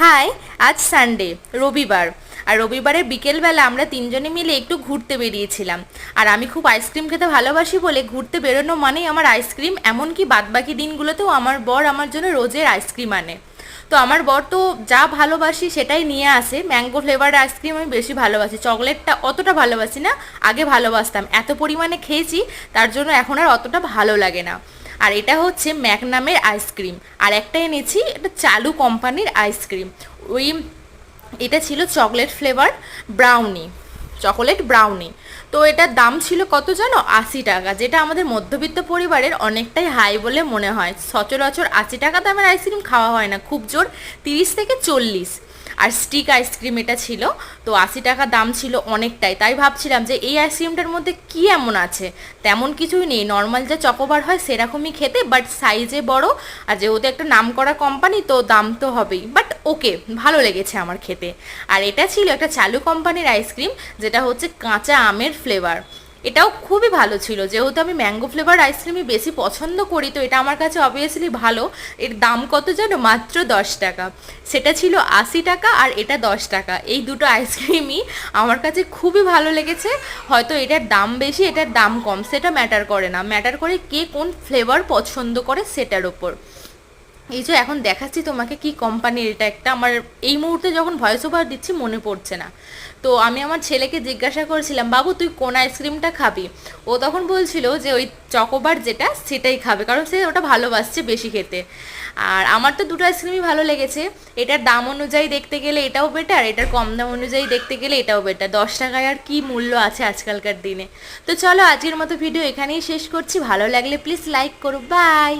High, আজ Sunday, রবিবার। আর রবিবারের বিকেলবেলা আমরা তিনজনে মিলে একটু ঘুরতে বেরিয়েছিলাম। আর আমি খুব আইসক্রিম খেতে ভালোবাসি বলে ঘুরতে বেরোনো মানেই আমার আইসক্রিম। এমনকি বাদবাকি দিনগুলোতেও আমার বর আমার জন্য রোজের আইসক্রিম আনে। তো আমার বর তো যা ভালোবাসি সেটাই নিয়ে আসে। ম্যাঙ্গো ফ্লেভার আইসক্রিম আমি বেশি ভালোবাসি, চকলেটটা অতটা ভালোবাসি না। আগে ভালোবাসতাম, এত পরিমাণে খেয়েছি তার জন্য এখন আর অতটা ভালো লাগে না। আর এটা হচ্ছে ম্যাগনামের আইসক্রিম। আর একটা এনেছি, এটা চালু কোম্পানির আইসক্রিম। ওই এটা ছিল chocolate flavour brownie, chocolate brownie. তো এটার দাম ছিল কত জানো? 80 টাকা, যেটা আমাদের মধ্যবিত্ত পরিবারের অনেকটাই হাই বলে মনে হয়। সচরাচর 80 টাকা দামের আইসক্রিম খাওয়া হয় না, খুব জোর 30 থেকে 40। আর স্টিক আইসক্রিম এটা ছিল। তো 80 টাকা দাম ছিল অনেকটাই। তাই ভাবছিলাম যে এই আইসক্রিমটার মধ্যে কি এমন আছে। তেমন কিছুই নেই, নর্মাল যে চকোবার হয় সেরকমই খেতে, বাট সাইজে বড়। আর যেহেতু একটা নামকরা কোম্পানি তো দাম তো হবেই, বাট ওকে, ভালো লেগেছে আমার খেতে। আর এটা ছিল একটা চালু কোম্পানির আইসক্রিম, যেটা হচ্ছে কাঁচা আমের ফ্লেভার। এটাও খুবই ভালো ছিল, যেহেতু আমি ম্যাঙ্গো ফ্লেভার আইসক্রিমই বেশি পছন্দ করি তো এটা আমার কাছে অবভিয়াসলি ভালো। এর দাম কত জানো? মাত্র 10 টাকা। সেটা ছিল 80 টাকা আর এটা 10 টাকা। এই দুটো আইসক্রিমই আমার কাছে খুবই ভালো লেগেছে। হয়তো এটার দাম বেশি, এটার দাম কম, সেটা ম্যাটার করে না, ম্যাটার করে কে কোন ফ্লেভার পছন্দ করে সেটার ওপর। এই যে এখন দেখাচ্ছি তোমাকে কি কোম্পানির, এটা একটা আমার এই মুহূর্তে যখন ভয়েস ওভার দিচ্ছি মনে পড়ছে না। তো আমি আমার ছেলেকে জিজ্ঞাসা করেছিলাম, বাবু তুই কোন আইসক্রিমটা খাবি? ও তখন বলছিল যে ওই চকোবার যেটা সেটাই খাবে, কারণ সে ওটা ভালোবাসছে বেশি খেতে। আর আমার তো দুটো আইসক্রিমই ভালো লেগেছে। এটার দাম অনুযায়ী দেখতে গেলে এটাও বেটার, এটার কম দাম অনুযায়ী দেখতে গেলে এটাও বেটার। 10 টাকায় আর কি মূল্য আছে আজকালকার দিনে। তো চলো আজকের মতো ভিডিও এখানেই শেষ করছি। ভালো লাগলে প্লিজ লাইক করো। বাই।